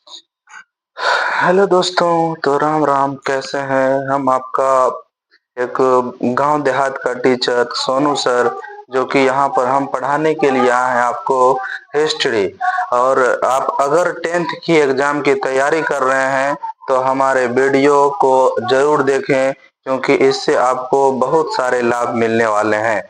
Hello दोस्तों, तो राम राम, कैसे हैं? हम आपका एक गांव देहात का टीचर सोनू सर, जो कि यहाँ पर हम पढ़ाने के लिए आए हैं आपको हिस्ट्री। और आप अगर 10th की एग्जाम की तैयारी कर रहे हैं तो हमारे वीडियो को जरूर देखें, क्योंकि इससे आपको बहुत सारे लाभ मिलने वाले हैं।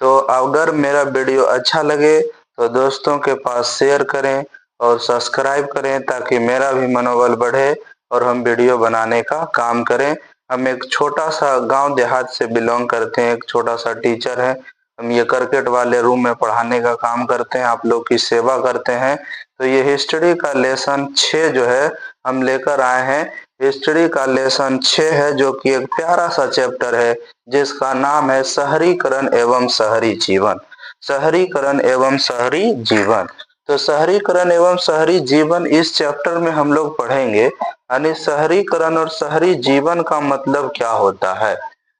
तो अगर मेरा वीडियो अच्छा लगे तो दोस्तों के पास शेयर करें और सब्सक्राइब करें, ताकि मेरा भी मनोबल बढ़े और हम वीडियो बनाने का काम करें। हम एक छोटा सा गांव देहात से बिलोंग करते हैं, एक छोटा सा टीचर है। हम ये करकट वाले रूम में पढ़ाने का काम करते हैं, आप लोग की सेवा करते हैं। तो ये हिस्ट्री का लेसन 6 जो है हम लेकर आए हैं। हिस्ट्री का लेसन 6 है, जो कि एक प्यारा सा चैप्टर है, जिसका नाम है शहरीकरण एवं शहरी जीवन। शहरीकरण एवं शहरी जीवन। तो शहरीकरण एवं शहरी जीवन इस चैप्टर में हम लोग पढ़ेंगे, यानी शहरीकरण और शहरी जीवन का मतलब क्या होता है।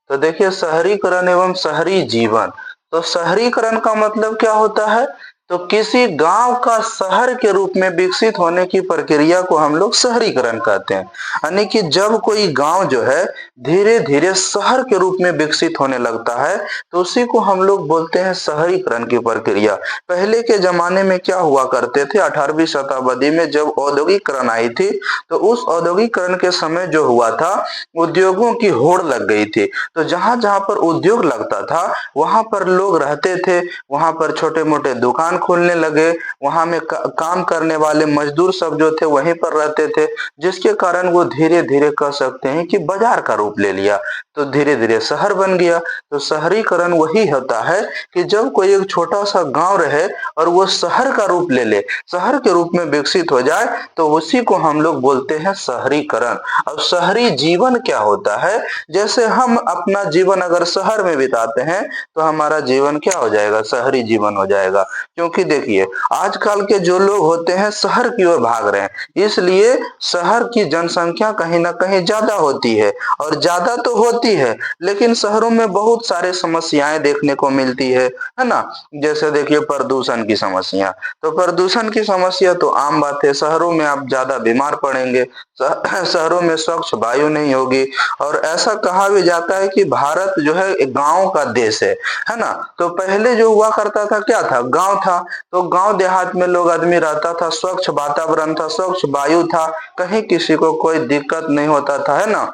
तो देखिए, शहरीकरण एवं शहरी जीवन, तो शहरीकरण का मतलब क्या होता है? तो किसी गांव का शहर के रूप में विकसित होने की प्रक्रिया को हम लोग शहरीकरण कहते हैं। यानी कि जब कोई गांव जो है धीरे धीरे शहर के रूप में विकसित होने लगता है, तो उसी को हम लोग बोलते हैं शहरीकरण की प्रक्रिया। पहले के जमाने में क्या हुआ करते थे, 18वीं शताब्दी में जब औद्योगिकरण आई थी, तो उस औद्योगिकरण के समय जो हुआ था, उद्योगों की होड़ लग गई थी। तो जहां जहां पर उद्योग लगता था वहां पर लोग रहते थे, वहां पर छोटे मोटे दुकान खोलने लगे, वहां में काम करने वाले मजदूर सब जो थे वहीं पर रहते थे, जिसके कारण वो धीरे धीरे कह सकते हैं कि बाजार का रूप ले लिया। तो धीरे धीरे शहर बन गया। तो शहरीकरण वही होता है कि जब कोई एक छोटा सा गांव रहे और वो शहर का रूप ले ले, शहर के रूप में विकसित हो जाए, तो उसी को हम लोग बोलते हैं शहरीकरण। अब शहरी जीवन क्या होता है? जैसे हम अपना जीवन अगर शहर में बिताते हैं तो हमारा जीवन क्या हो जाएगा? शहरी जीवन हो जाएगा। क्योंकि देखिए, आजकल के जो लोग होते हैं शहर की ओर भाग रहे हैं, इसलिए शहर की जनसंख्या कहीं ना कहीं ज्यादा होती है। और ज्यादा तो होती है, लेकिन शहरों में बहुत सारे समस्याएं देखने को मिलती है ना। जैसे देखिए, प्रदूषण की समस्या। तो प्रदूषण की समस्या तो आम बात है, शहरों में आप ज्यादा बीमार पड़ेंगे, शहरों में स्वच्छ वायु नहीं होगी। और ऐसा कहा भी जाता है कि भारत जो है एक गांव का देश है ना। तो पहले जो हुआ करता था, क्या था? गांव था। तो गांव देहात में लोग आदमी रहता था, स्वच्छ वातावरण था, स्वच्छ वायु था, कहीं किसी को कोई दिक्कत नहीं होता था, है ना।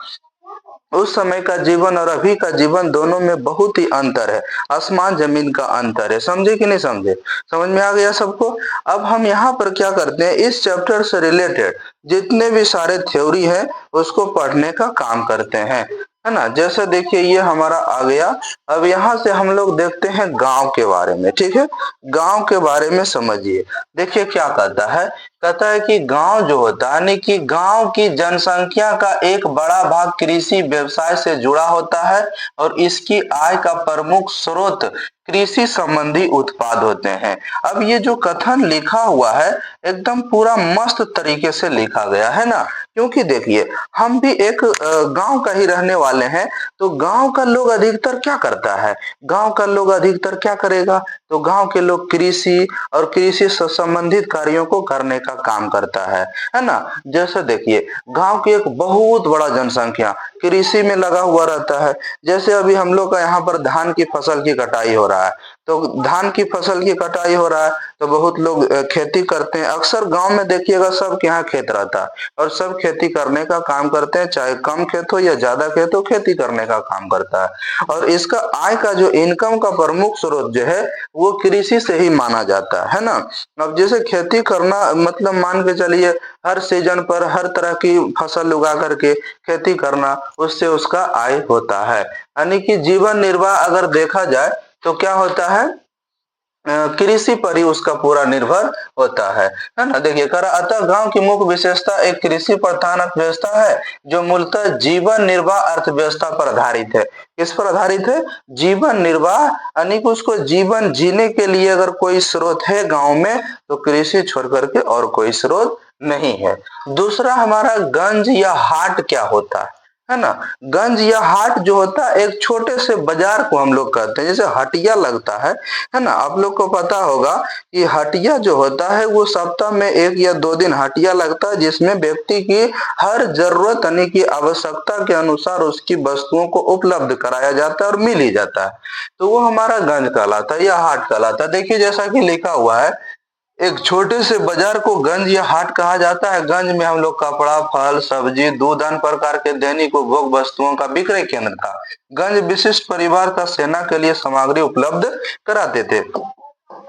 उस समय का जीवन और अभी का जीवन दोनों में बहुत ही अंतर है, आसमान जमीन का अंतर है। समझे कि नहीं समझे? समझ में आ गया सबको? अब हम यहाँ पर क्या करते हैं, इस चैप्टर से रिलेटेड जितने भी सारे थ्योरी है उसको पढ़ने का काम करते हैं, है ना। जैसे देखिए, ये हमारा आ गया। अब यहाँ से हम लोग देखते हैं गांव के बारे में, ठीक है। गांव के बारे में समझिए। देखिए क्या कहता है, कहता है कि गांव जो होता है, यानी कि गांव की जनसंख्या का एक बड़ा भाग कृषि व्यवसाय से जुड़ा होता है, और इसकी आय का प्रमुख स्रोत कृषि संबंधी उत्पाद होते हैं। अब ये जो कथन लिखा हुआ है एकदम पूरा मस्त तरीके से लिखा गया है ना। क्योंकि देखिए, हम भी एक गांव का ही रहने वाले हैं। तो गांव का लोग अधिकतर क्या करता है? गांव का लोग अधिकतर क्या करेगा? तो गांव के लोग कृषि और कृषि से संबंधित कार्यों को करने का काम करता है ना। जैसे देखिए, गांव की एक बहुत बड़ा जनसंख्या कृषि में लगा हुआ रहता है। जैसे अभी हम लोग का यहाँ पर धान की फसल की कटाई हो रहा है, तो धान की फसल की कटाई हो रहा है, तो बहुत लोग खेती करते हैं। अक्सर गांव में देखिएगा सबके यहाँ खेत रहता है, और सब खेती करने का काम करते हैं, चाहे कम खेत हो या ज्यादा खेत हो, खेती करने का काम करता है। और इसका आय का जो इनकम का प्रमुख स्रोत जो है वो कृषि से ही माना जाता है ना। अब जैसे खेती करना मतलब मान के चलिए, हर सीजन पर हर तरह की फसल उगा करके खेती करना, उससे उसका आय होता है। यानी कि जीवन निर्वाह अगर देखा जाए तो क्या होता है, कृषि पर ही उसका पूरा निर्भर होता है ना। देखिए कर, अतः गांव की मुख्य विशेषता एक कृषि प्रधान अर्थव्यवस्था है, जो मूलतः जीवन निर्वाह अर्थव्यवस्था पर आधारित है। किस पर आधारित है? जीवन निर्वाह, यानी कि उसको जीवन जीने के लिए अगर कोई स्रोत है गांव में, तो कृषि छोड़ करके और कोई स्रोत नहीं है। दूसरा हमारा गंज या हाट क्या होता है ना। गंज या हाट जो होता है एक छोटे से बाजार को हम लोग कहते हैं, जैसे हटिया लगता है ना। आप लोग को पता होगा कि हटिया जो होता है वो सप्ताह में 1 या 2 दिन हटिया लगता है, जिसमें व्यक्ति की हर जरूरत यानी कि आवश्यकता के अनुसार उसकी वस्तुओं को उपलब्ध कराया जाता है और मिल ही जाता है, तो वो हमारा गंज कहलाता है या हाट कहलाता है। देखिए जैसा कि लिखा हुआ है, एक छोटे से बाजार को गंज या हाट कहा जाता है। गंज में हम लोग कपड़ा, फल, सब्जी, दूध, अन्य प्रकार के दैनिक उपभोग वस्तुओं का विक्रय केंद्र था। गंज विशिष्ट परिवार का सेना के लिए सामग्री उपलब्ध कराते थे।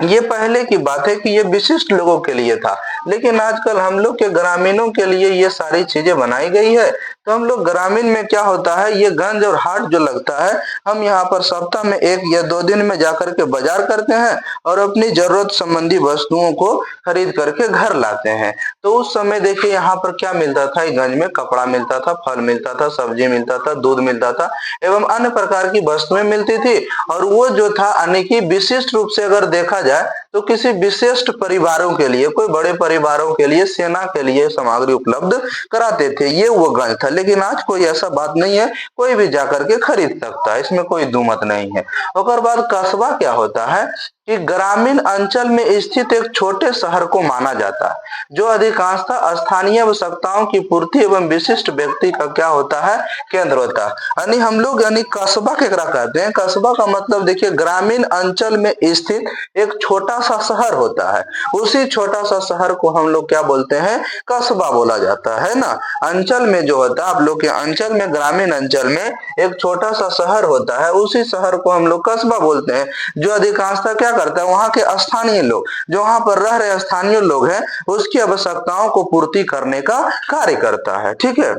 ये पहले की बात है कि ये विशिष्ट लोगों के लिए था, लेकिन आजकल हम लोग के ग्रामीणों के लिए ये सारी चीजें बनाई गई है। तो हम लोग ग्रामीण में क्या होता है, ये गंज और हाट जो लगता है, हम यहाँ पर सप्ताह में 1 या 2 दिन में जाकर के बाजार करते हैं और अपनी जरूरत संबंधी वस्तुओं को खरीद करके घर लाते हैं। तो उस समय देखिए यहाँ पर क्या मिलता था, गंज में कपड़ा मिलता था, फल मिलता था, सब्जी मिलता था, दूध मिलता था एवं अन्य प्रकार की वस्तुएं मिलती थी। और वो जो था यानी कि विशिष्ट रूप से अगर देखा जाए तो किसी विशिष्ट परिवारों के लिए, कोई बड़े परिवारों के लिए, सेना के लिए सामग्री उपलब्ध कराते थे, ये वो गंज था। लेकिन आज कोई ऐसा बात नहीं है, कोई भी जाकर के खरीद सकता है, इसमें कोई दुमत नहीं है। और बाद कस्बा क्या होता है कि ग्रामीण अंचल में स्थित एक छोटे शहर को माना जाता है, जो अधिकांशतः स्थानीय आवश्यकताओं की पूर्ति एवं विशिष्ट व्यक्ति का क्या होता है, केंद्र होता है। यानी हम लोग यानी कस्बा केकरा कहते हैं, कस्बा का मतलब देखिए ग्रामीण अंचल में स्थित एक छोटा सा शहर होता है, उसी छोटा सा शहर को हम लोग क्या बोलते हैं, कस्बा बोला जाता है ना। अंचल में जो होता है, आप लोग के अंचल में, ग्रामीण अंचल में एक छोटा सा शहर होता है, उसी शहर को हम लोग कस्बा बोलते हैं, जो अधिकांशतः क्या करता है, वहां के स्थानीय लोग, जो वहां पर रह रहे स्थानीय लोग हैं, उसकी आवश्यकताओं को पूर्ति करने का कार्य करता है। ठीक है।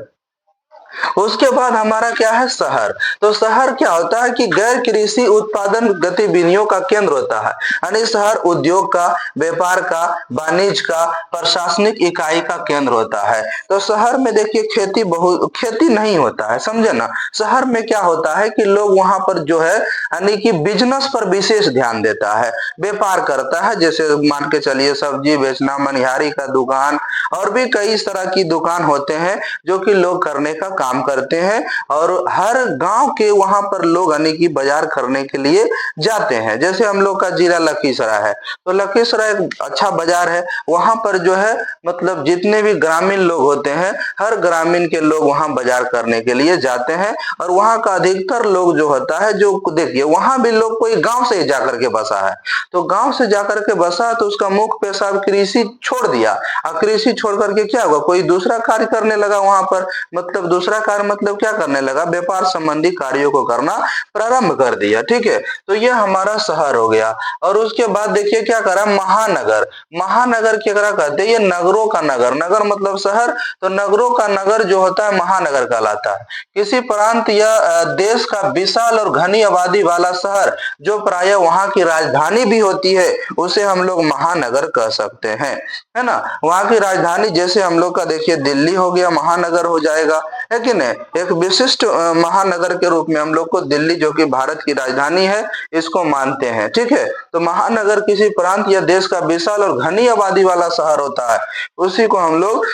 उसके बाद हमारा क्या है, शहर। तो शहर क्या होता है कि गैर कृषि उत्पादन गतिविधियों का केंद्र होता है, यानी शहर उद्योग का, व्यापार का, वाणिज्य का, प्रशासनिक इकाई का केंद्र होता है। तो शहर में देखिए खेती नहीं होता है, समझे ना। शहर में क्या होता है कि लोग वहां पर जो है यानी कि बिजनेस पर विशेष ध्यान देता है, व्यापार करता है, जैसे मान के चलिए सब्जी बेचना, मनिहारी का दुकान और भी कई तरह की दुकान होते हैं जो कि लोग करने का काम करते हैं। और हर गांव के वहां पर लोग यानी कि बाजार करने के लिए जाते हैं। जैसे हम लोग का जिला लखीसराय है, तो लखीसराय एक अच्छा बाजार है, वहां पर जो है मतलब जितने भी ग्रामीण लोग होते हैं, हर ग्रामीण के लोग वहां बाजार करने के लिए जाते हैं। और वहां का अधिकतर लोग जो होता है, जो देखिए वहां भी लोग कोई गांव से ही जाकर के बसा है, तो गांव से जाकर के बसा तो उसका मुख्य पेशा कृषि छोड़ दिया, और कृषि छोड़ करके क्या हुआ, कोई दूसरा कार्य करने लगा वहां पर। मतलब दूसरा कार्य मतलब क्या करने लगा, व्यापार संबंधी कार्यों को करना प्रारंभ कर दिया। ठीक है। तो ये हमारा शहर हो गया। और उसके बाद देखिए क्या करा, महानगर। महानगर क्या कहते हैं, ये नगरों का नगर, नगर मतलब शहर, तो नगरों का नगर जो होता है महानगर कहलाता है। किसी प्रांत या देश का विशाल और घनी आबादी वाला शहर, जो प्राय वहां की राजधानी भी होती है, उसे हम लोग महानगर कह सकते हैं, है ना। वहां की राजधानी जैसे हम लोग का देखिए दिल्ली हो गया, महानगर हो जाएगा, है कि नहीं। एक विशिष्ट महानगर के रूप में हम लोग को दिल्ली, जो कि भारत की राजधानी है, इसको मानते हैं। ठीक है। तो महानगर किसी प्रांत या देश का विशाल और घनी आबादी वाला शहर होता है, उसी को हम लोग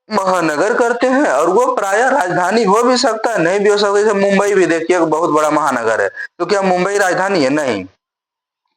महानगर करते हैं। और वो प्राय राजधानी हो भी सकता है, नहीं भी हो सकता। जैसे मुंबई भी देखिए एक बहुत बड़ा महानगर है, तो क्या मुंबई राजधानी है? नहीं,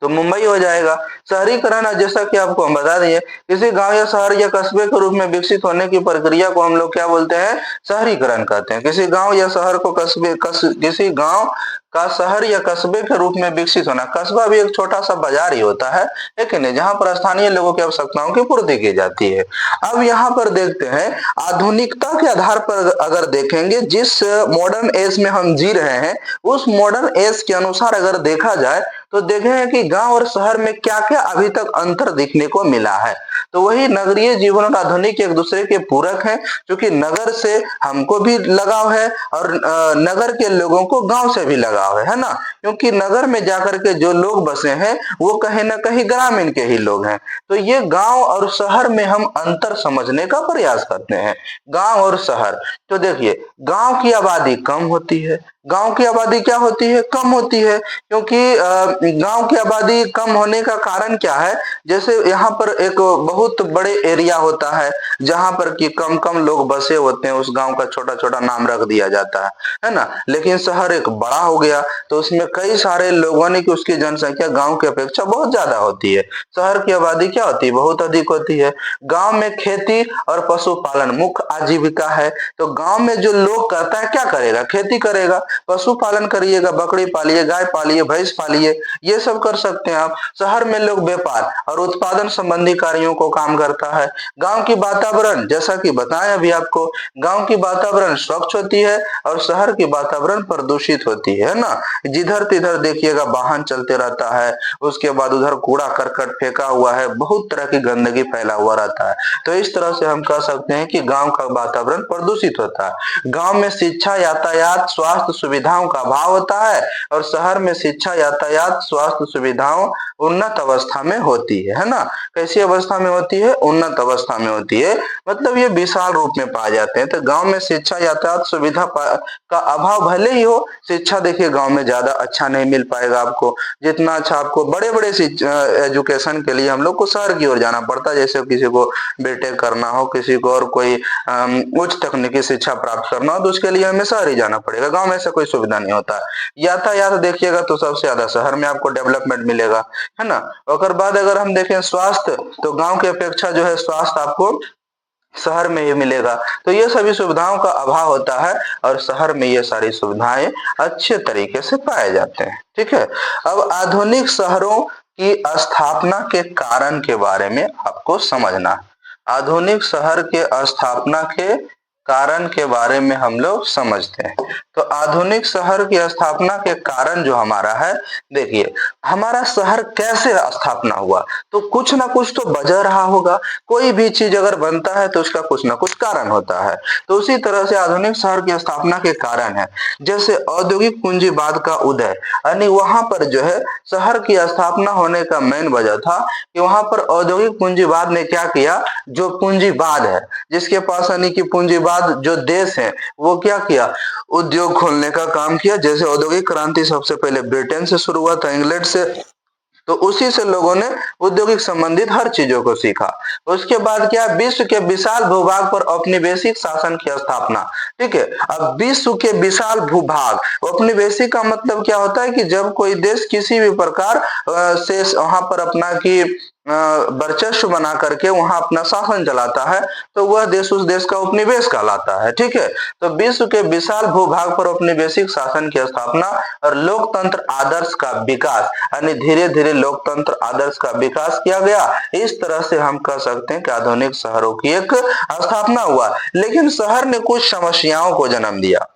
तो मुंबई हो जाएगा। शहरीकरण, जैसा कि आपको हम बता दिए, किसी गांव या शहर या कस्बे के रूप में विकसित होने की प्रक्रिया को हम लोग क्या बोलते हैं, शहरीकरण कहते हैं। किसी गांव या शहर को किसी गांव का शहर या कस्बे के रूप में विकसित होना। कस्बा भी एक छोटा सा बाजार ही होता है, लेकिन जहां पर स्थानीय लोगों की आवश्यकताओं की पूर्ति की जाती है। अब यहाँ पर देखते हैं, आधुनिकता के आधार पर अगर देखेंगे, जिस मॉडर्न एज में हम जी रहे हैं, उस मॉडर्न एज के अनुसार अगर देखा जाए तो देखेंगे कि गांव और शहर में क्या क्या अभी तक अंतर दिखने को मिला है। तो वही नगरीय जीवन और आधुनिक एक दूसरे के पूरक हैं, क्योंकि नगर से हमको भी लगाव है और नगर के लोगों को गांव से भी लगाव है ना। क्योंकि नगर में जाकर के जो लोग बसे हैं वो कहीं ना कहीं ग्रामीण के ही लोग हैं। तो ये गांव और शहर में हम अंतर समझने का प्रयास करते हैं। गांव और शहर, तो देखिए गांव की आबादी कम होती है। गांव की आबादी क्या होती है? कम होती है, क्योंकि गांव की आबादी कम होने का कारण क्या है? जैसे यहाँ पर एक बहुत बड़े एरिया होता है जहां पर कि कम कम लोग बसे होते हैं, उस गांव का छोटा छोटा नाम रख दिया जाता है ना। लेकिन शहर एक बड़ा हो गया तो उसमें कई सारे लोगों ने कि उसकी जनसंख्या गांव की अपेक्षा बहुत ज्यादा होती है। शहर की आबादी क्या होती है? बहुत अधिक होती है। गांव में खेती और पशुपालन मुख्य आजीविका है। तो गांव में जो लोग करता है क्या करेगा? खेती करेगा, पशुपालन करिएगा, बकरी पालिए, गाय पालिए, भैंस पालिए, ये सब कर सकते हैं आप। शहर में लोग व्यापार और उत्पादन संबंधी कार्यों को काम करता है। गांव की वातावरण, जैसा कि बताएं अभी आपको, गांव की वातावरण स्वच्छ होती है और शहर की वातावरण प्रदूषित होती है ना। जिधर तिधर देखिएगा वाहन चलते रहता है, उसके बाद उधर कूड़ा करकट फेंका हुआ है, बहुत तरह की गंदगी फैला हुआ रहता है। तो इस तरह से हम कह सकते हैं कि गांव का वातावरण प्रदूषित होता है। गांव में शिक्षा, यातायात, स्वास्थ्य सुविधाओं का अभाव होता है और शहर में शिक्षा, यातायात, स्वास्थ्य सुविधाओं उन्नत अवस्था में होती है ना। कैसी अवस्था में होती है? उन्नत अवस्था में होती है, मतलब ये विशाल रूप में पाए जाते हैं। तो गांव में शिक्षा, यातायात सुविधा का अभाव भले ही हो, शिक्षा देखिए गांव में ज्यादा अच्छा नहीं मिल पाएगा आपको। जितना अच्छा आपको बड़े बड़े एजुकेशन के लिए हम लोग को शहर की ओर जाना पड़ता है, जैसे किसी को बीटेक करना हो, किसी को और कोई उच्च तकनीकी शिक्षा प्राप्त करना हो, तो उसके लिए हमें शहर ही जाना पड़ेगा। गांव में ऐसा कोई सुविधा नहीं होता है। यातायात देखिएगा तो सबसे ज्यादा शहर में आपको डेवलपमेंट मिलेगा, है ना। और बाद अगर हम देखें स्वास्थ्य, तो गांव की अपेक्षा जो है स्वास्थ्य आपको शहर में ही मिलेगा। तो ये सभी सुविधाओं का अभाव होता है और शहर में ये सारी सुविधाएं अच्छे तरीके से पाए जाते हैं। ठीक है। अब आधुनिक शहरों की स्थापना के कारण के बारे में आपको समझना है। आधुनिक शहर के स्थापना के कारण के बारे में हम लोग समझते हैं। तो आधुनिक शहर की स्थापना के कारण जो हमारा है, देखिए हमारा शहर कैसे स्थापना हुआ, तो कुछ ना कुछ तो वजह रहा होगा। कोई भी चीज अगर बनता है तो उसका कुछ ना कुछ कारण होता है। तो उसी तरह से आधुनिक शहर की स्थापना के कारण है, जैसे औद्योगिक पूंजीवाद का उदय, यानी वहां पर जो है शहर की स्थापना होने का मेन वजह था कि वहां पर औद्योगिक पूंजीवाद ने क्या किया, जो पूंजीवाद है, जिसके पास यानी कि पूंजीवाद जो देश है, वो क्या किया, उद्योग खोलने का काम किया। जैसे औद्योगिक क्रांति सबसे पहले ब्रिटेन से शुरू हुआ था, इंग्लैंड से, तो उसी से लोगों ने औद्योगिक संबंधित हर चीजों को सीखा। उसके बाद क्या, विश्व के विशाल भूभाग पर औपनिवेशिक शासन की स्थापना। ठीक है। अब विश्व के विशाल भूभाग, औपनिवेशिक का मतलब क्या होता है कि जब कोई देश किसी भी प्रकार से वहां पर अपना की वर्चस्व बना करके वहां अपना शासन चलाता है, तो वह देश उस देश का उपनिवेश कहलाता है। ठीक है। तो विश्व के विशाल भूभाग पर औपनिवेशिक शासन की स्थापना और लोकतंत्र आदर्श का विकास, यानी धीरे धीरे लोकतंत्र आदर्श का विकास किया गया। इस तरह से हम कह सकते हैं कि आधुनिक शहरों की एक स्थापना हुआ। लेकिन शहर ने कुछ समस्याओं को जन्म दिया,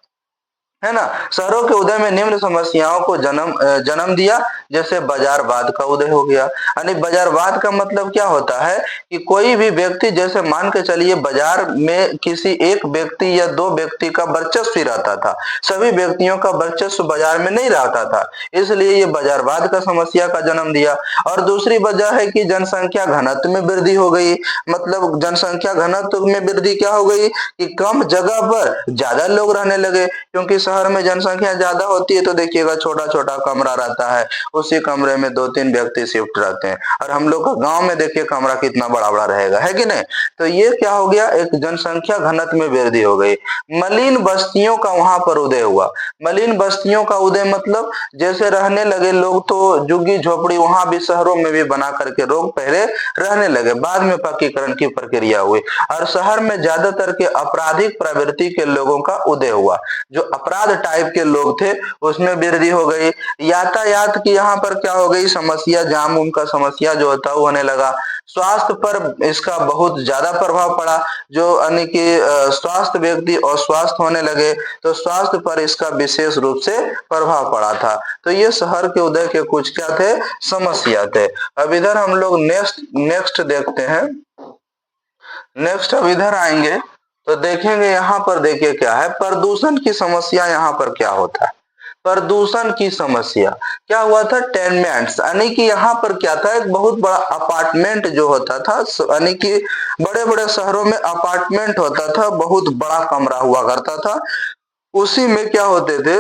है ना। शहरों के उदय में निम्न समस्याओं को जन्म दिया, जैसे बाजारवाद का उदय हो गया। यानी बाजारवाद का मतलब क्या होता है कि कोई भी व्यक्ति, जैसे मान के चलिए बाजार में किसी एक व्यक्ति या दो व्यक्ति का वर्चस्व ही रहता था, सभी व्यक्तियों का वर्चस्व बाजार में नहीं रहता था, इसलिए ये बाजारवाद का समस्या का जन्म दिया। और दूसरी वजह है कि जनसंख्या घनत्व में वृद्धि हो गई। मतलब जनसंख्या घनत्व में वृद्धि क्या हो गई कि कम जगह पर ज्यादा लोग रहने लगे, क्योंकि शहर में जनसंख्या ज्यादा होती है तो देखिएगा छोटा छोटा कमरा रहता है, उसी कमरे में दो तीन व्यक्ति शिफ्ट रहते हैं। और हम लोग का गांव में देखिए कमरा कितना बड़ा बड़ा रहेगा, है कि नहीं। तो ये क्या हो गया, एक जनसंख्या घनत्व में वृद्धि हो गई। मलिन बस्तियों का वहां पर उदय हुआ। मलिन बस्तियों का उदय मतलब जैसे रहने लगे लोग, तो झुग्गी झोपड़ी वहां भी शहरों में भी बना करके लोग पहले रहने लगे, बाद में पक्कीकरण की प्रक्रिया हुई। और शहर में ज्यादातर के आपराधिक प्रवृत्ति के लोगों का उदय हुआ, जो अपराध टाइप के लोग थे उसमें वृद्धि हो गई। यातायात की यहाँ पर क्या हो गई समस्या, जाम उम का समस्या जो होता है वो होने लगा। स्वास्थ्य पर इसका बहुत ज्यादा प्रभाव पड़ा, जो यानी कि स्वास्थ्य व्यक्ति अस्वस्थ होने लगे, तो स्वास्थ्य पर इसका विशेष रूप से प्रभाव पड़ा था। तो ये शहर के उदय के कुछ क्या थे, समस्या थे। अब इधर हम लोग नेक्स्ट देखते हैं। नेक्स्ट अब इधर आएंगे तो देखेंगे यहाँ पर, देखिए क्या है प्रदूषण की समस्या, यहाँ पर क्या होता है। प्रदूषण की समस्या। क्या हुआ था? टेनमेंट्स, यानी कि यहाँ पर क्या था, एक बहुत बड़ा अपार्टमेंट जो होता था, यानी कि बड़े बड़े शहरों में अपार्टमेंट होता था, बहुत बड़ा कमरा हुआ करता था, उसी में क्या होते थे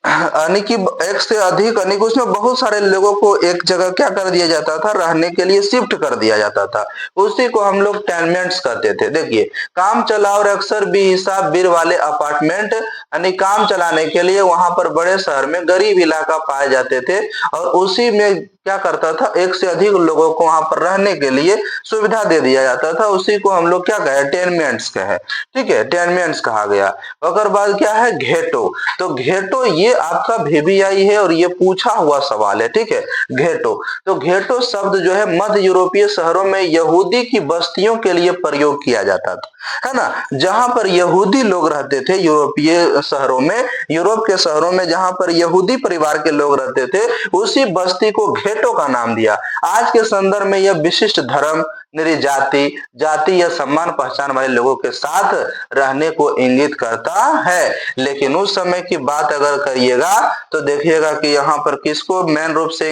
यानी कि एक से अधिक, यानी कि उसमें बहुत सारे लोगों को एक जगह क्या कर दिया जाता था, रहने के लिए शिफ्ट कर दिया जाता था, उसी को हम लोग टेनमेंट्स कहते थे। देखिए, काम चला और अक्सर बेहिसाब बिल वाले अपार्टमेंट, यानी काम चलाने के लिए वहां पर बड़े शहर में गरीब इलाका पाए जाते थे, और उसी में क्या करता था, एक से अधिक लोगों को वहां पर रहने के लिए सुविधा दे दिया जाता था, उसी को हम लोग क्या कहे, टेनमेंट्स कहे। ठीक है, टेनमेंट्स कहा गया। ओकर बाद क्या है, घेटो। तो घेटो ये आपका वीवीआई है और ये पूछा हुआ सवाल है। ठीक है, घेटो। तो घेटो शब्द जो है मध्य यूरोपीय शहरों में यहूदी की बस्तियों के लिए प्रयोग किया जाता था, है ना। जहां पर यहूदी लोग रहते थे यूरोपीय शहरों में, यूरोप के शहरों में जहां पर यहूदी परिवार के लोग रहते थे, उसी बस्ती को घेटो का नाम दिया। आज के संदर्भ में यह विशिष्ट धर्म, निरी जाति, जाति या सम्मान पहचान वाले लोगों के साथ रहने को इंगित करता है। लेकिन उस समय की बात अगर करिएगा तो देखिएगा कि यहाँ पर किसको मेन रूप से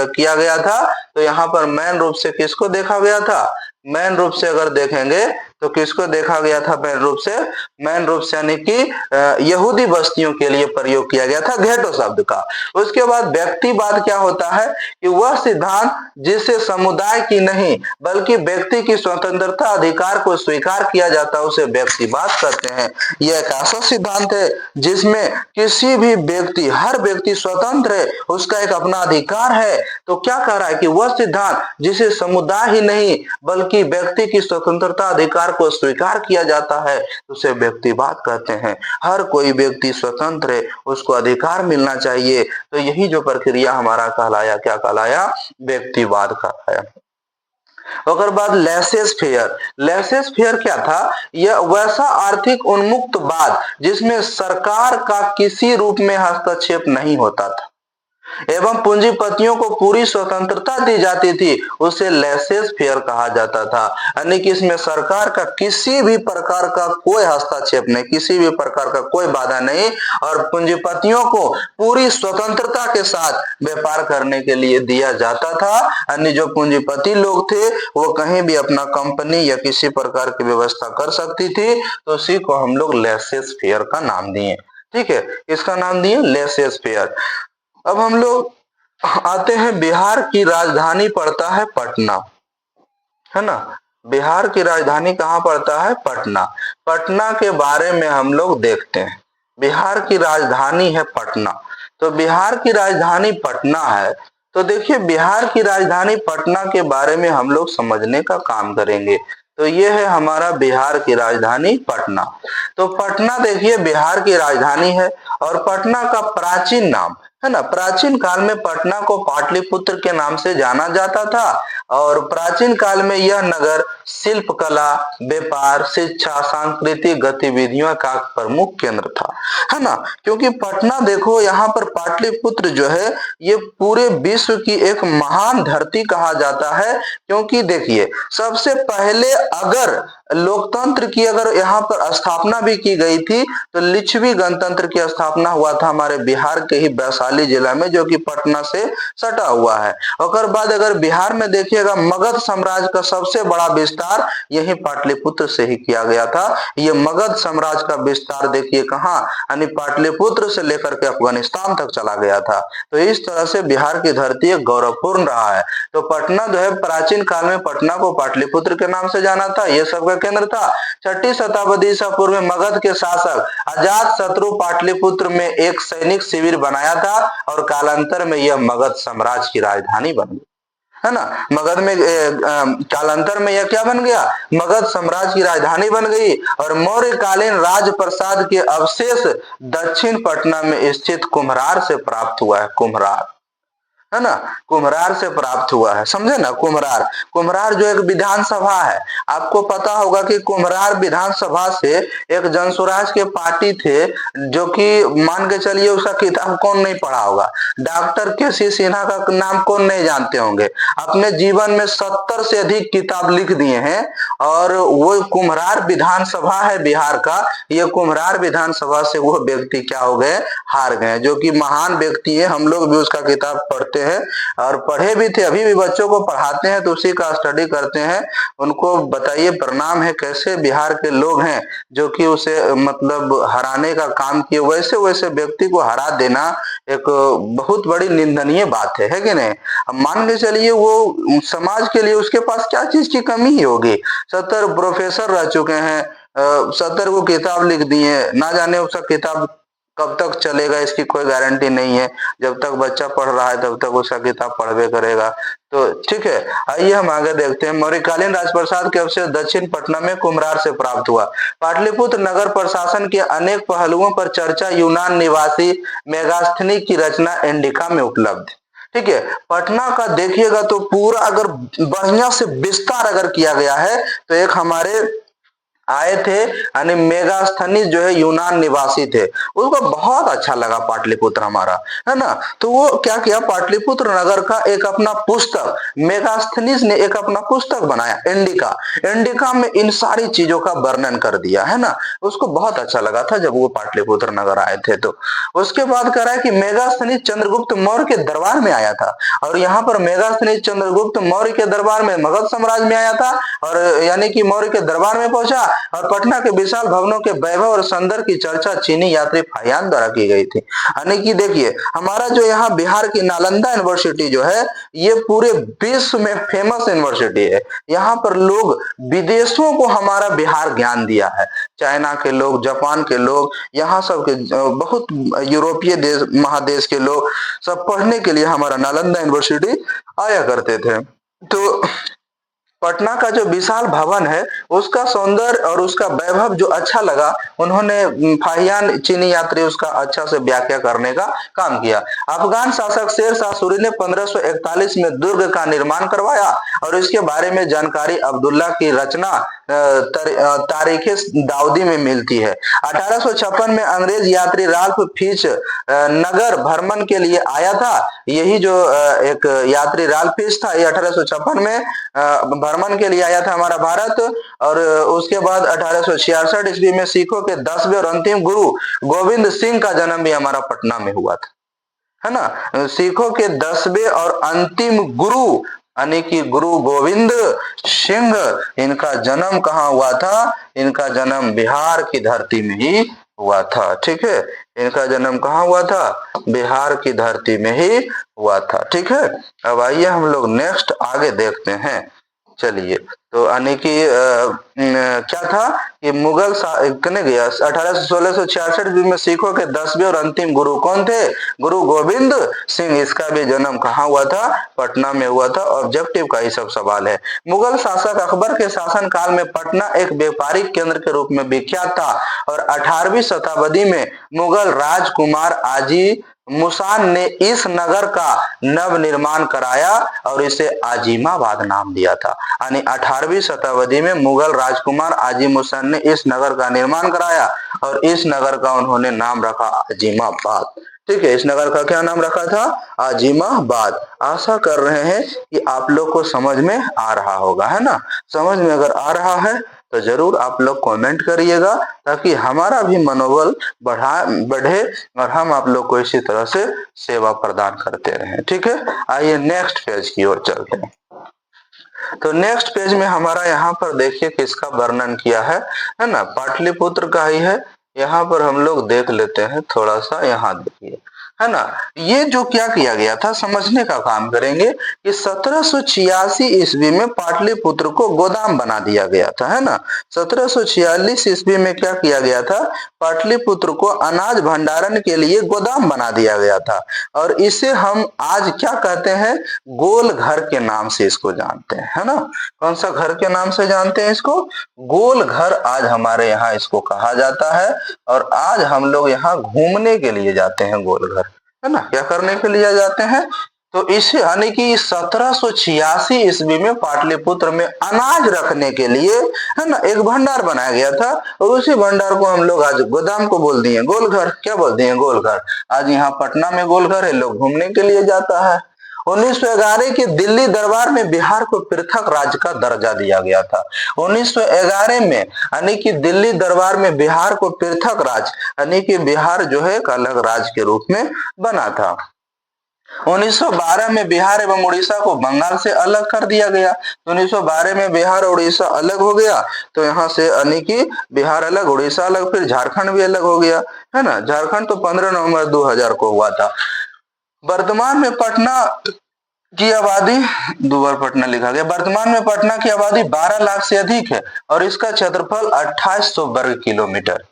किया गया था, तो यहाँ पर मेन रूप से किसको देखा गया था, मेन रूप से अगर देखेंगे तो किसको देखा गया था, मेन रूप से यानी कि यहूदी बस्तियों के लिए प्रयोग किया गया था घेटो शब्द का। उसके बाद व्यक्तिवाद क्या होता है कि वह सिद्धांत जिसे समुदाय की नहीं बल्कि व्यक्ति की स्वतंत्रता अधिकार को स्वीकार किया जाता है, उसे व्यक्तिवाद कहते हैं। यह एक ऐसा सिद्धांत है जिसमें किसी भी व्यक्ति, हर व्यक्ति स्वतंत्र है, उसका एक अपना अधिकार है। तो क्या कह रहा है कि वह सिद्धांत जिसे समुदाय ही नहीं बल्कि व्यक्ति की स्वतंत्रता अधिकार को स्वीकार किया जाता है, उसे व्यक्तिवाद कहते हैं। हर कोई व्यक्ति स्वतंत्र है, उसको अधिकार मिलना चाहिए। तो यही जो प्रक्रिया हमारा कहलाया, क्या कहलाया, व्यक्तिवाद कहलाया। ओकर बाद लेसेस फेयर। लेसेस फेयर क्या था, यह वैसा आर्थिक उन्मुक्तवाद जिसमें सरकार का किसी रूप में हस्तक्षेप नहीं होता था एवं पूंजीपतियों को पूरी स्वतंत्रता दी जाती थी, उसे लेसेस फेयर कहा जाता था। यानी कि इसमें सरकार का किसी भी प्रकार का कोई हस्तक्षेप नहीं, किसी भी प्रकार का कोई बाधा नहीं, और पूंजीपतियों को पूरी स्वतंत्रता के साथ व्यापार करने के लिए दिया जाता था। यानी जो पूंजीपति लोग थे वो कहीं भी अपना कंपनी या किसी प्रकार की व्यवस्था कर सकती थी, तो उसी को हम लोग लेसेस फेयर का नाम दिए। ठीक है, इसका नाम दिए लेसेस फेयर। अब हम लोग आते हैं, बिहार की राजधानी पड़ता है पटना, है ना। बिहार की राजधानी कहाँ पड़ता है, पटना। पटना के बारे में हम लोग देखते हैं। बिहार की राजधानी है पटना, तो बिहार की राजधानी पटना है। तो देखिए, बिहार की राजधानी पटना के बारे में हम लोग समझने का काम करेंगे। तो ये है हमारा बिहार की राजधानी पटना। तो पटना देखिए बिहार की राजधानी है, और पटना का प्राचीन नाम, है ना, प्राचीन काल में पटना को पाटलिपुत्र के नाम से जाना जाता था, और प्राचीन काल में यह नगर शिल्प कला, व्यापार, शिक्षा, सांस्कृतिक गतिविधियों का प्रमुख केंद्र था, है ना। क्योंकि पटना देखो, यहाँ पर पाटलिपुत्र जो है ये पूरे विश्व की एक महान धरती कहा जाता है। क्योंकि देखिए, सबसे पहले अगर लोकतंत्र की अगर यहाँ पर स्थापना भी की गई थी, तो लिच्छवी गणतंत्र की स्थापना हुआ था हमारे बिहार के ही वैशाली जिला में, जो कि पटना से सटा हुआ है। और बाद अगर बिहार में देखिएगा, मगध साम्राज्य का सबसे बड़ा विस्तार यही पाटलिपुत्र से ही किया गया था। ये मगध साम्राज्य का विस्तार देखिए कहाँ, यानी पाटलिपुत्र से लेकर के अफगानिस्तान तक चला गया था। तो इस तरह से बिहार की धरती एक गौरवपूर्ण रहा है। तो पटना जो है, प्राचीन काल में पटना को पाटलिपुत्र के नाम से जाना था, यह सबका केंद्र था। 6ठी शताब्दी ईसा पूर्व में मगध के शासक अजात शत्रु पाटलिपुत्र में एक सैनिक शिविर बनाया था, और कालांतर में यह मगध साम्राज्य की राजधानी बन गई, है ना। मगध में कालांतर में यह क्या बन गया, मगध साम्राज्य की राजधानी बन गई। और मौर्यकालीन राजप्रसाद के अवशेष दक्षिण पटना में स्थित कुम्हरार से प्राप्त हुआ है, कुम्हरार, है ना, कुम्हरार से प्राप्त हुआ है, समझे ना। कुम्हरार, कुम्हरार जो एक विधानसभा है, आपको पता होगा कि कुम्हरार विधानसभा से एक जनसुराज के पार्टी थे, जो कि मान के चलिए उसका किताब कौन नहीं पढ़ा होगा, डॉक्टर के.सी. सिन्हा का नाम कौन नहीं जानते होंगे, अपने जीवन में 70 से अधिक किताब लिख दिए हैं। और वो कुम्हरार विधानसभा है बिहार का, ये कुम्हरार विधानसभा से वो व्यक्ति क्या हो गए, हार गए, जो कि महान व्यक्ति है। हम लोग भी उसका किताब पढ़ते हैं और पढ़े भी थे, अभी भी बच्चों को पढ़ाते हैं तो उसी का स्टडी करते हैं। उनको बताइए प्रणाम है, कैसे बिहार के लोग हैं जो कि उसे मतलब हराने का काम किए, वैसे वैसे व्यक्ति को हरा देना एक बहुत बड़ी निंदनीय बात है कि नहीं। अब मान के चलिए वो समाज के लिए उसके पास क्या चीज की कमी ही होगी, 70 प्रोफेसर रह चुके हैं, 70 को किताब लिख दिए, ना जाने उसका किताब कब तक चलेगा इसकी कोई गारंटी नहीं है। जब तक बच्चा पढ़ रहा है तब तक उसका किताब पढ़वे करेगा। तो ठीक है, आइए हम आगे देखते हैं। मौर्यकालीन राजप्रसाद के अवशेष दक्षिण पटना में कुम्हरार से प्राप्त हुआ। पाटलिपुत्र नगर प्रशासन के अनेक पहलुओं पर चर्चा यूनान निवासी मेगास्थनी की रचना इंडिका में उपलब्ध। ठीक है, पटना का देखिएगा तो पूरा अगर बढ़िया से विस्तार अगर किया गया है तो एक हमारे आए थे, यानी मेगास्थनीज जो है यूनान निवासी थे, उसको बहुत अच्छा लगा पाटलिपुत्र हमारा, है ना। तो वो क्या किया, पाटलिपुत्र नगर का एक अपना पुस्तक, मेगास्थनीज ने एक अपना पुस्तक बनाया इंडिका। इंडिका में इन सारी चीजों का वर्णन कर दिया, है ना। उसको बहुत अच्छा लगा था जब वो पाटलिपुत्र नगर आए थे। तो उसके बाद कह रहा है कि मेगास्थनीज चंद्रगुप्त मौर्य के दरबार में आया था, और यहाँ पर मेगास्थनीज चंद्रगुप्त मौर्य के दरबार में मगध साम्राज्य में आया था, और यानी कि मौर्य के दरबार में पहुंचा, और पटना के विशाल भवनों के वैभव और सौंदर्य की चर्चा चीनी यात्री फाहियान द्वारा की गई थी। यानी कि देखिए हमारा जो यहाँ बिहार की नालंदा यूनिवर्सिटी जो है, ये पूरे विश्व में फेमस यूनिवर्सिटी है। यहाँ पर लोग विदेशों को हमारा बिहार ज्ञान दिया है, चाइना के लोग, जापान के लोग, यहाँ सब के बहुत यूरोपीय देश महादेश के लोग सब पढ़ने के लिए हमारा नालंदा यूनिवर्सिटी आया करते थे। तो पटना का जो विशाल भवन है उसका सौंदर्य और उसका वैभव जो अच्छा लगा, उन्होंने फाहियान चीनी यात्री उसका अच्छा से व्याख्या करने का काम किया। अफगान शासक शेर शाह सूरी ने 1541 में दुर्ग का निर्माण करवाया, और इसके बारे में जानकारी अब्दुल्ला की रचना तारीख दाऊदी में मिलती है। 1856 में अंग्रेज यात्री राल्फ फिच नगर भ्रमण के लिए आया था। यही जो एक यात्री राल्फ फिच था, ये 1856 में भ्रमण के लिए आया था हमारा भारत। और उसके बाद 1866 ईस्वी में सिखों के 10वें और अंतिम गुरु गोविंद सिंह का जन्म भी हमारा पटना में हुआ था, है ना। सिखों के 10वें और अंतिम गुरु यानी कि गुरु गोविंद सिंह, इनका जन्म कहाँ हुआ था, इनका जन्म बिहार की धरती में ही हुआ था। ठीक है, इनका जन्म कहाँ हुआ था, बिहार की धरती में ही हुआ था। ठीक है, अब आइए हम लोग नेक्स्ट आगे देखते हैं। चलिए, तो यानी कि क्या था कि मुगल कने गया 1666 में सिखों के 10वें और अंतिम गुरु कौन थे, गुरु गोविंद सिंह। इसका भी जन्म कहाँ हुआ था, पटना में हुआ था। ऑब्जेक्टिव का ही सब सवाल है। मुगल शासक अकबर के शासन काल में पटना एक व्यापारिक केंद्र के रूप में विख्यात था, और 18वीं शताब्दी में मुगल राजकुमार आजी मुसान ने इस नगर का नव निर्माण कराया और इसे आजिमाबाद नाम दिया था। यानी 18वीं शताब्दी में मुगल राजकुमार आजिम मुसान ने इस नगर का निर्माण कराया और इस नगर का उन्होंने नाम रखा आजिमाबाद। ठीक है, इस नगर का क्या नाम रखा था, आजिमाबाद। आशा कर रहे हैं कि आप लोग को समझ में आ रहा होगा, है ना। समझ में अगर आ रहा है तो जरूर आप लोग कमेंट करिएगा, ताकि हमारा भी मनोबल बढ़े और हम आप लोग को इसी तरह से सेवा प्रदान करते रहें। ठीक है, आइए नेक्स्ट पेज की ओर चलते हैं। तो नेक्स्ट पेज में हमारा यहाँ पर देखिए किसका वर्णन किया है ना, पाटलिपुत्र का ही है। यहाँ पर हम लोग देख लेते हैं थोड़ा सा, यहाँ देखिए, है ना। ये जो क्या किया गया था समझने का काम करेंगे कि 1786 ईस्वी में पाटलिपुत्र को गोदाम बना दिया गया था, है ना। 1746 ईस्वी में क्या किया गया था, पाटलिपुत्र को अनाज भंडारण के लिए गोदाम बना दिया गया था, और इसे हम आज क्या कहते हैं, गोल घर के नाम से इसको जानते हैं, है ना। कौन सा घर के नाम से जानते हैं इसको, गोल घर आज हमारे यहाँ इसको कहा जाता है। और आज हम लोग यहाँ घूमने के लिए जाते हैं गोल घर, है ना, क्या करने के लिए जाते हैं, तो इसे यानी कि 1786 ईस्वी में पाटलिपुत्र में अनाज रखने के लिए, है ना, एक भंडार बनाया गया था। और उसी भंडार को हम लोग आज गोदाम को बोल दिए गोलघर। क्या बोलते हैं? गोलघर। आज यहाँ पटना में गोलघर है, लोग घूमने के लिए जाता है। 1911 के दिल्ली दरबार में बिहार को पृथक राज्य का दर्जा दिया गया था। 1911 में यानी कि दिल्ली दरबार में बिहार को पृथक राज्य यानी कि बिहार जो है एक अलग राज्य के रूप में बना था। 1912 में बिहार एवं उड़ीसा को बंगाल से अलग कर दिया गया। तो 1912 में बिहार और उड़ीसा अलग हो गया। तो यहाँ से यानी कि बिहार अलग, उड़ीसा अलग, फिर झारखंड भी अलग हो गया, है ना। झारखंड तो 15 नवंबर 2000 को हुआ था। वर्तमान में पटना की आबादी, दो बार पटना लिखा गया, वर्तमान में पटना की आबादी 12 लाख से अधिक है और इसका क्षेत्रफल 2800 वर्ग किलोमीटर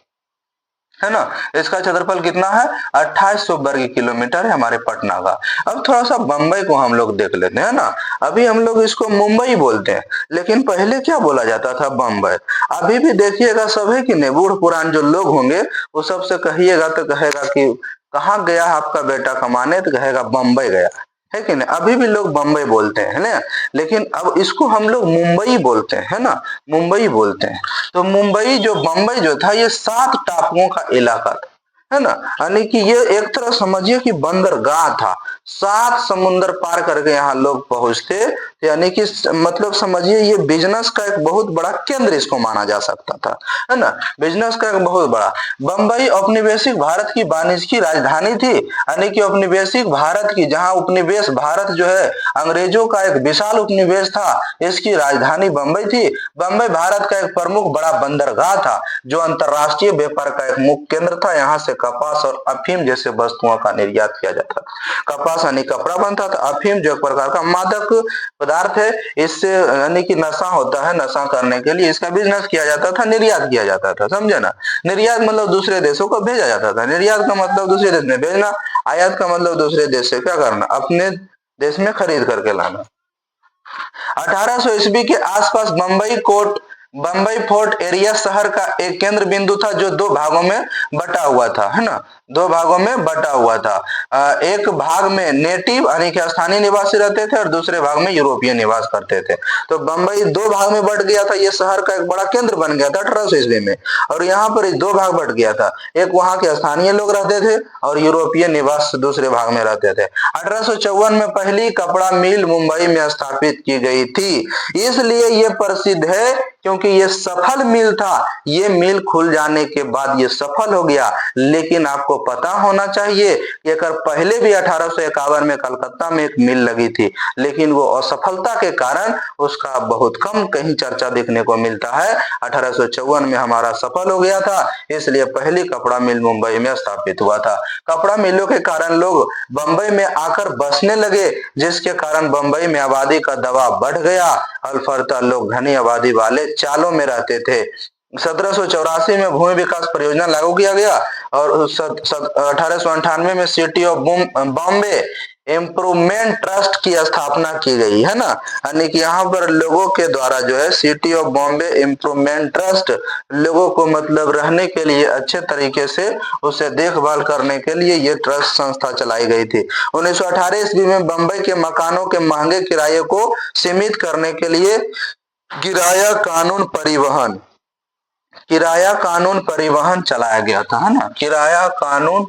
है ना। इसका क्षेत्रफल कितना है? 2800 वर्ग किलोमीटर है हमारे पटना का। अब थोड़ा सा बंबई को हम लोग देख लेते हैं ना। अभी हम लोग इसको मुंबई बोलते हैं, लेकिन पहले क्या बोला जाता था? बंबई। अभी भी देखिएगा सब है कि नहीं, बूढ़ पुरान जो लोग होंगे वो सबसे कहिएगा तो कहेगा कि कहाँ गया आपका बेटा कमाने, तो कहेगा बंबई गया, है कि नहीं। अभी भी लोग बंबई बोलते हैं ना, लेकिन अब इसको हम लोग मुंबई बोलते हैं, है ना, मुंबई बोलते हैं। तो मुंबई जो बंबई जो था ये 7 टापुओं का इलाका था, है ना। यानी कि ये एक तरह समझिए कि बंदरगाह था। 7 समुद्र पार करके यहाँ लोग पहुंचते, यानी कि मतलब समझिए ये बिजनेस का एक बहुत बड़ा केंद्र इसको माना जा सकता था, है ना। बिजनेस का एक बहुत बड़ा। बंबई औपनिवेशिक भारत की वाणिज्यिक राजधानी थी, यानी कि औपनिवेशिक भारत की, जहां उपनिवेश भारत जो है अंग्रेजों का एक विशाल उपनिवेश था, इसकी राजधानी बंबई थी। बंबई भारत का एक प्रमुख बड़ा बंदरगाह था जो अंतरराष्ट्रीय व्यापार का एक मुख्य केंद्र था। यहाँ से कपास और अफीम जैसे वस्तुओं का निर्यात किया जाता था। कपास यानी कपड़ा बनता था, अफीम जो एक प्रकार का मादक पदार्थ है, इससे यानी कि नशा होता है, नशा करने के लिए इसका बिजनेस किया जाता था, निर्यात किया जाता था, समझे ना। निर्यात मतलब दूसरे देशों को भेजा जाता था। निर्यात का मतलब दूसरे देश में भेजना, आयात का मतलब दूसरे देश से क्या करना? अपने देश में खरीद करके लाना। 1800 ईस्वी के आसपास बंबई फोर्ट एरिया शहर का एक केंद्र बिंदु था जो 2 भागों में बटा हुआ था, है ना। 2 भागों में बटा हुआ था। एक भाग में नेटिव यानी कि स्थानीय निवासी रहते थे और दूसरे भाग में यूरोपीय निवास करते थे। तो बंबई 2 भाग में बट गया था, ये शहर का एक बड़ा केंद्र बन गया था 1800 ईस्वी में। और यहाँ पर 2 भाग बट गया था, एक वहां के स्थानीय लोग रहते थे और यूरोपीय निवास दूसरे भाग में रहते थे। 1854 में पहली कपड़ा मिल मुंबई में स्थापित की गई थी, इसलिए ये प्रसिद्ध है क्योंकि ये सफल मिल था। ये मिल खुल जाने के बाद ये सफल हो गया, लेकिन आपको पता होना चाहिए कि अगर पहले भी 1851 में कलकत्ता में एक मिल लगी थी, लेकिन वो असफलता के कारण उसका बहुत कम कहीं चर्चा देखने को मिलता है। 1854 में हमारा सफल हो गया था, इसलिए पहली कपड़ा मिल मुंबई में स्थापित हुआ था। कपड़ा मिलों के कारण लोग बंबई में आकर बसने लगे, जिसके कारण बंबई में आबादी का दबाव बढ़ गया। अल्फरता लोग घनी आबादी वाले चालों में रहते थे। 1784 में भूमि विकास परियोजना लागू किया गया और 1898 में city of Bombay improvement trust की स्थापना की गई, है ना। यानी कि यहाँ पर लोगों के द्वारा जो है city of Bombay improvement trust, लोगों को मतलब रहने के लिए अच्छे तरीके से उसे देखभाल करने के लिए ये ट्रस्ट संस्था चलाई गई थी। 1918 ईस्वी में बंबई के मकानों के महंगे किराए को सीमित करने के लिए किराया कानून परिवहन चलाया गया था, है ना। किराया कानून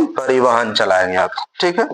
परिवहन चलाया गया था, ठीक है।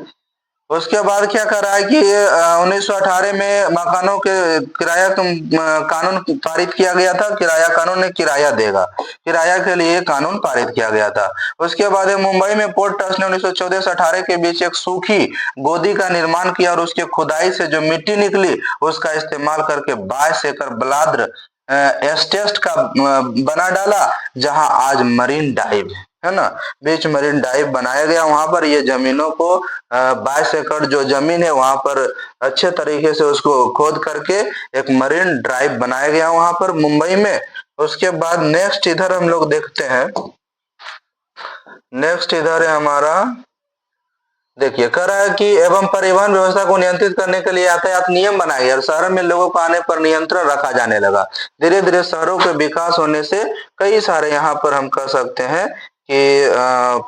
उसके बाद क्या करा है कि 1918 में मकानों के किराया कानून पारित किया गया था। किराया कानून ने किराया देगा, किराया के लिए कानून पारित किया गया था। उसके बाद मुंबई में पोर्ट ट्रस्ट ने 1914 से 18 के बीच एक सूखी गोदी का निर्माण किया और उसके खुदाई से जो मिट्टी निकली उसका इस्तेमाल करके 22 एकड़ बलाद्र एस्टेट का बना डाला, जहां आज मरीन डाइव है ना। बीच मरीन डाइव बनाया गया, वहां पर ये जमीनों को 22 एकड़ जो जमीन है वहां पर अच्छे तरीके से उसको खोद करके एक मरीन ड्राइव बनाया गया वहां पर मुंबई में। उसके बाद नेक्स्ट इधर हम लोग देखते हैं, नेक्स्ट इधर है हमारा, देखिए कह रहा है कि एवं परिवहन व्यवस्था को नियंत्रित करने के लिए यातायात नियम बनाए गए और शहर में लोगों को आने पर नियंत्रण रखा जाने लगा। धीरे धीरे शहरों के विकास होने से कई सारे यहाँ पर हम कह सकते हैं कि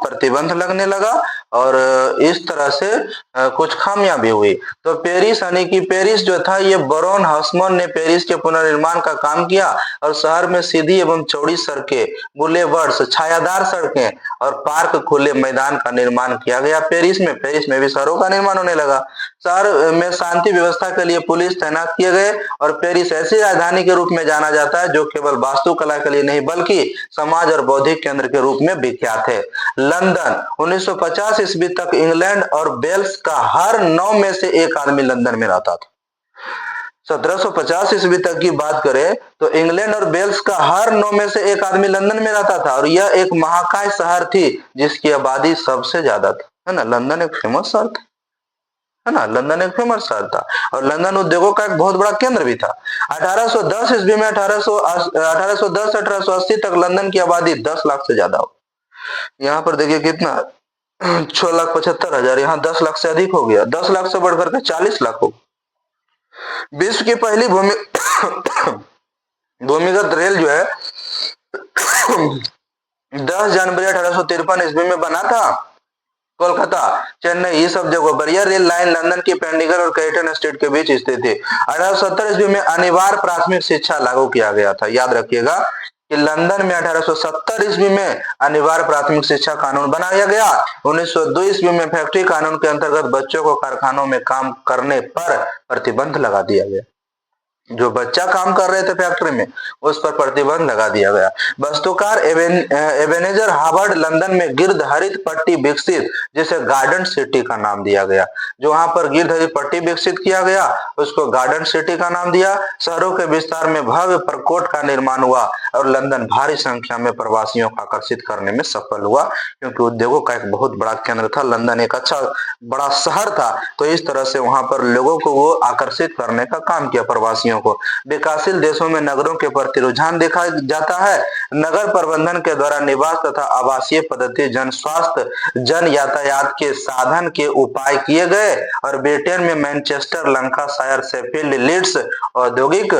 प्रतिबंध लगने लगा और इस तरह से कुछ खामियां भी हुई। तो पेरिस यानी कि पेरिस जो था, ये बरोन हॉफमैन ने पेरिस के पुनर्निर्माण का काम किया और शहर में सीधी एवं चौड़ी सड़कें, बुलेवर्ड्स, छायादार सड़कें और पार्क, खुले मैदान का निर्माण किया गया। पेरिस में भी शहरों का निर्माण होने लगा। शहर में शांति व्यवस्था के लिए पुलिस तैनात किए गए और पेरिस ऐसी राजधानी के रूप में जाना जाता है जो केवल वास्तुकला के लिए नहीं बल्कि समाज और बौद्धिक केंद्र के रूप में विख्यात है। लंदन 1950 ईस्वी तक इंग्लैंड और वेल्स का हर 9 में से एक आदमी लंदन में रहता था। 1750 ईस्वी तक की बात करें तो इंग्लैंड और वेल्स का हर 9 में से एक आदमी लंदन में रहता था और यह एक महाकाय शहर थी जिसकी आबादी सबसे ज्यादा था, है ना। लंदन एक फेमस शहर था, है ना। लंदन एक फेमस शहर था और लंदन उद्योगों का एक बहुत बड़ा केंद्र भी था। 1810 ईस्वी में 1810 से 1880 तक लंदन की आबादी 10 लाख से ज्यादा हो। यहाँ पर देखिए कितना 6,75,000, यहाँ 10 लाख से अधिक हो गया। 10 लाख से बढ़कर के 40 लाख हो। विश्व की पहली भूमिगत रेल जो है 10 जनवरी 1853 ईस्वी में बना था। कोलकाता, चेन्नई, ये सब जगहों पर यह रेल लाइन लंदन की पेंडिगल और कैटन स्टेट के बीच स्थित थी। 1870 ईस्वी में अनिवार्य प्राथमिक शिक्षा लागू किया गया था। याद रखिएगा कि लंदन में 1870 ईस्वी में अनिवार्य प्राथमिक शिक्षा कानून बनाया गया। 1902 ईस्वी में फैक्ट्री कानून के अंतर्गत बच्चों को कारखानों में काम करने पर प्रतिबंध लगा दिया गया। जो बच्चा काम कर रहे थे फैक्ट्री में उस पर प्रतिबंध लगा दिया गया। वास्तुकार एबेनेजर हावर्ड लंदन में गिर्द हरित पट्टी विकसित, जिसे गार्डन सिटी का नाम दिया गया। जो वहां पर गिर्द हरित पट्टी विकसित किया गया उसको गार्डन सिटी का नाम दिया। शहरों के विस्तार में भव्य प्रकोट का निर्माण हुआ और लंदन भारी संख्या में प्रवासियों को आकर्षित करने में सफल हुआ, क्योंकि उद्योगों का एक बहुत बड़ा केंद्र था। लंदन एक अच्छा बड़ा शहर था, तो इस तरह से वहां पर लोगों को वो आकर्षित करने का काम किया, प्रवासियों को। विकासशील देशों में नगरों के प्रति रुझान देखा जाता है। नगर प्रबंधन के द्वारा निवास तथा आवासीय पद्धति, जन स्वास्थ्य, जन यातायात के साधन के उपाय किए गए और ब्रिटेन में मैनचेस्टर, लंकाशायर, शेफील्ड, लीड्स औद्योगिक